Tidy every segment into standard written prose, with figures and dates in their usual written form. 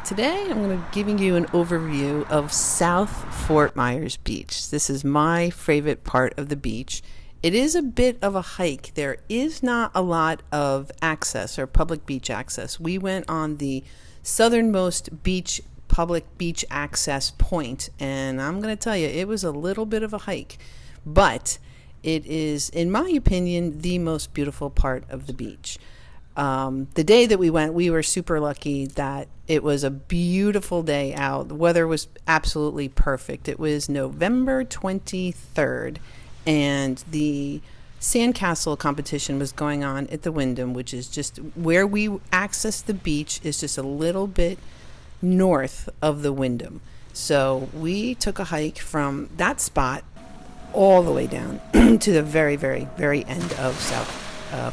Today I'm going to be giving you an overview of South Fort Myers Beach. This is my favorite part of the beach. It is a bit of a hike. There is not a lot of access or public beach access. We went on the southernmost public beach access point, and I'm going to tell you, it was a little bit of a hike, but it is, in my opinion, the most beautiful part of the beach. The day that we went, we were super lucky that it was a beautiful day out. The weather was absolutely perfect. It was November 23rd, and the sandcastle competition was going on at the Wyndham, which is just where we access the beach, is just a little bit north of the Wyndham. So we took a hike from that spot all the way down to the very, very, very end of South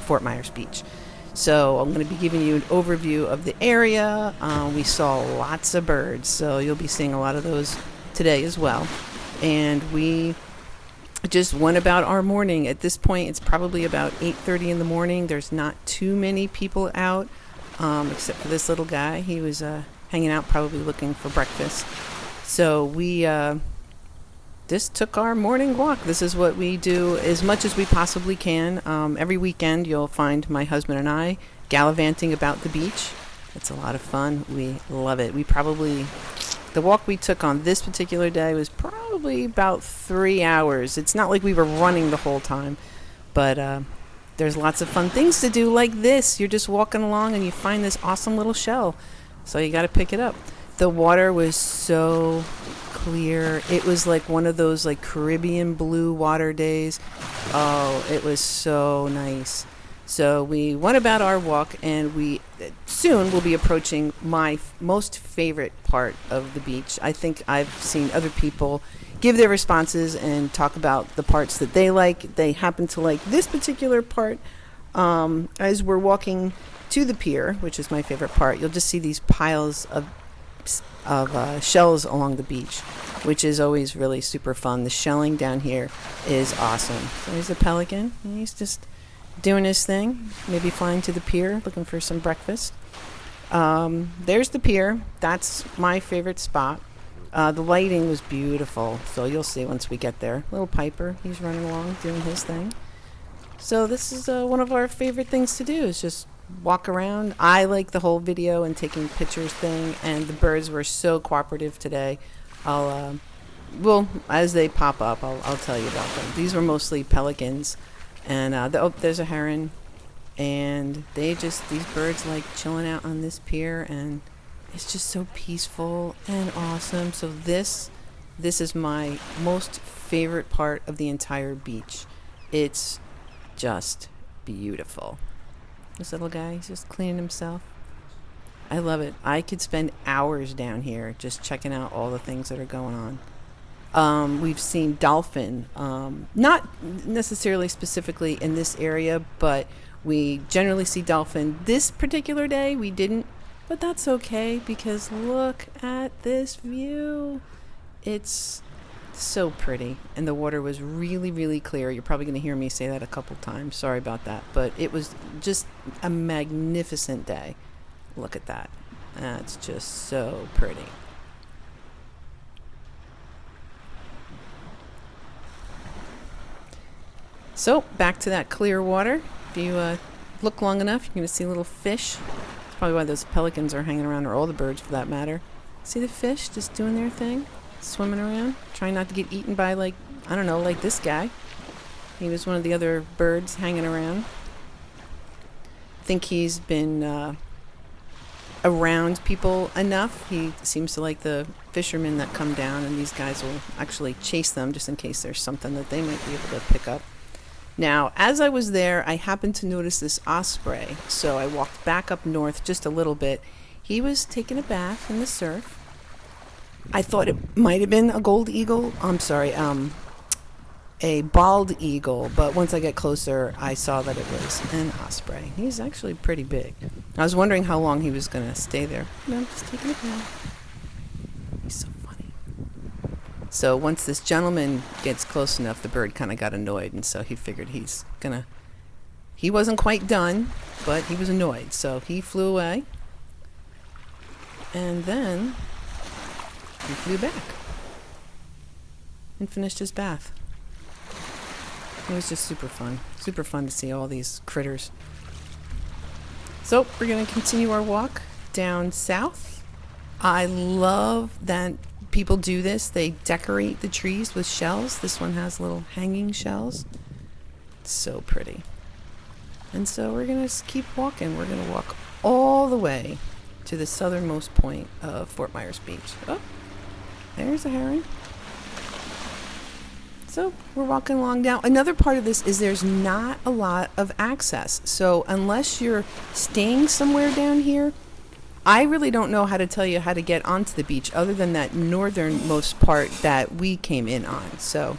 Fort Myers Beach. So I'm going to be giving you an overview of the area. We saw lots of birds, so you'll be seeing a lot of those today as well. And we just went about our morning. At this point, it's probably about 8:30 in the morning. There's not too many people out, except for this little guy. He was hanging out, probably looking for breakfast. So we just took our morning walk. This is what we do as much as we possibly can. Every weekend you'll find my husband and I gallivanting about the beach. It's a lot of fun. We love it. The walk we took on this particular day was probably about 3 hours. It's not like we were running the whole time, but there's lots of fun things to do like this. You're just walking along and you find this awesome little shell, so you got to pick it up. The water was so clear. It was like one of those like Caribbean blue water days. Oh, it was so nice. So we went about our walk, and we soon will be approaching my most favorite part of the beach. I think I've seen other people give their responses and talk about the parts that they like. They happen to like this particular part. As we're walking to the pier, which is my favorite part, you'll just see these piles of shells along the beach, which is always really super fun. The shelling down here is awesome. So here's a pelican. He's just doing his thing, maybe flying to the pier looking for some breakfast. There's the pier. That's my favorite spot. The lighting was beautiful, so you'll see once we get there. Little Piper, he's running along doing his thing. So this is one of our favorite things to do, is just walk around. I like the whole video and taking pictures thing, and the birds were so cooperative today. As they pop up, I'll tell you about them. These were mostly pelicans, and there's a heron, and these birds like chilling out on this pier, and it's just so peaceful and awesome. So this is my most favorite part of the entire beach. It's just beautiful. This little guy, he's just cleaning himself. I love it. I could spend hours down here just checking out all the things that are going on. We've seen dolphin, not necessarily specifically in this area, but we generally see dolphin. This particular day we didn't, but that's okay, because look at this view. It's so pretty, and the water was really, really clear. You're probably going to hear me say that a couple times. Sorry about that, but it was just a magnificent day. Look at that. That's just so pretty. So back to that clear water. If you look long enough, you're going to see little fish. That's probably why those pelicans are hanging around, or all the birds for that matter. See the fish just doing their thing, swimming around, trying not to get eaten by, like this guy. He was one of the other birds hanging around. I think he's been around people enough. He seems to like the fishermen that come down, and these guys will actually chase them just in case there's something that they might be able to pick up. Now, as I was there, I happened to notice this osprey, so I walked back up north just a little bit. He was taking a bath in the surf. I thought it might have been a gold eagle. A bald eagle, but once I got closer, I saw that it was an osprey. He's actually pretty big. I was wondering how long he was going to stay there. No, I'm just taking a bath. He's so funny. So once this gentleman gets close enough, the bird kind of got annoyed, and so he figured he wasn't quite done, but he was annoyed, so he flew away. And then he flew back and finished his bath. It was just super fun to see all these critters. So we're going to continue our walk down south. I love that people do this. They decorate the trees with shells. This one has little hanging shells. It's so pretty. And so we're going to keep walking. We're going to walk all the way to the southernmost point of Fort Myers Beach. Oh, there's a heron. So we're walking along down. Another part of this is there's not a lot of access. So unless you're staying somewhere down here, I really don't know how to tell you how to get onto the beach other than that northernmost part that we came in on. So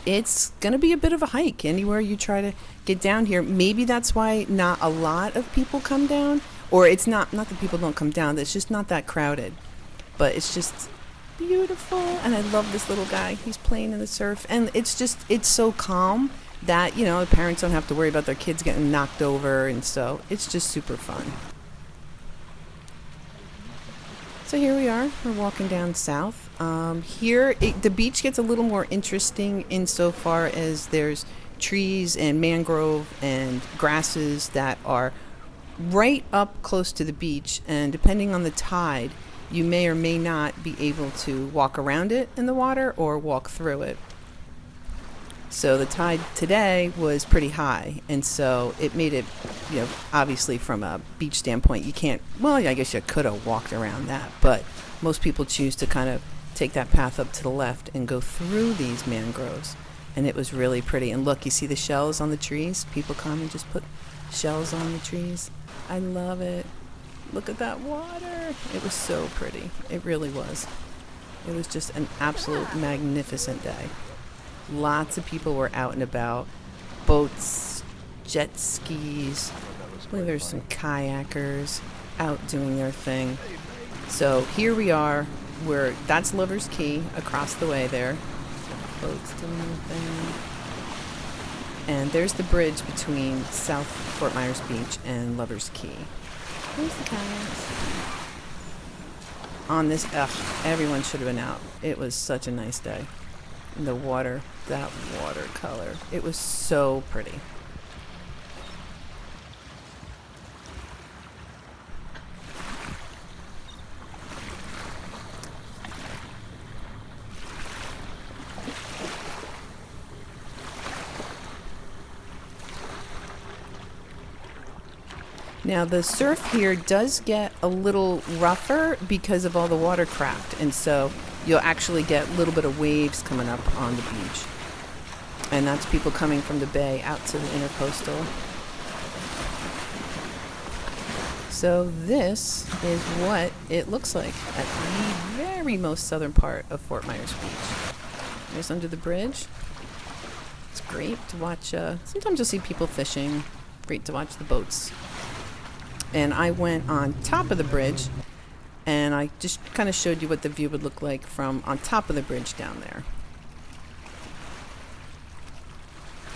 it's going to be a bit of a hike anywhere you try to get down here. Maybe that's why not a lot of people come down, or it's not that people don't come down. It's just not that crowded, but it's just beautiful. And I love this little guy. He's playing in the surf, and it's so calm that, you know, the parents don't have to worry about their kids getting knocked over, and so it's just super fun. So here we are. We're walking down south. The beach gets a little more interesting insofar as there's trees and mangrove and grasses that are right up close to the beach, and depending on the tide, you may or may not be able to walk around it in the water or walk through it. So the tide today was pretty high, and so it made it, you know, obviously from a beach standpoint, you can't, well, I guess you could have walked around that, but most people choose to kind of take that path up to the left and go through these mangroves, and it was really pretty. And look, you see the shells on the trees? People come and just put shells on the trees. I love it. Look at that water. It was so pretty. It really was. It was just an absolute magnificent day. Lots of people were out and about. Boats, jet skis. I believe there's some kayakers out doing their thing. So here we are. That's Lover's Key across the way there. Boats doing their thing. And there's the bridge between South Fort Myers Beach and Lover's Key. There's the kayaks. On this, everyone should have been out. It was such a nice day. And the water, that watercolor, it was so pretty. Now the surf here does get a little rougher because of all the watercraft, and so you'll actually get a little bit of waves coming up on the beach. And that's people coming from the bay out to the intercoastal. So this is what it looks like at the very most southern part of Fort Myers Beach. There's under the bridge. It's great to watch. Sometimes you'll see people fishing. Great to watch the boats. And I went on top of the bridge, and I just kind of showed you what the view would look like from on top of the bridge down there.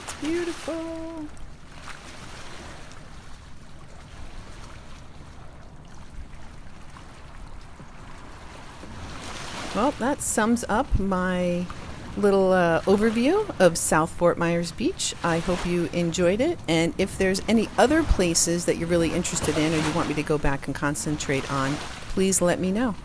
It's beautiful. Well, that sums up my little overview of South Fort Myers Beach. I hope you enjoyed it, and if there's any other places that you're really interested in or you want me to go back and concentrate on, please let me know.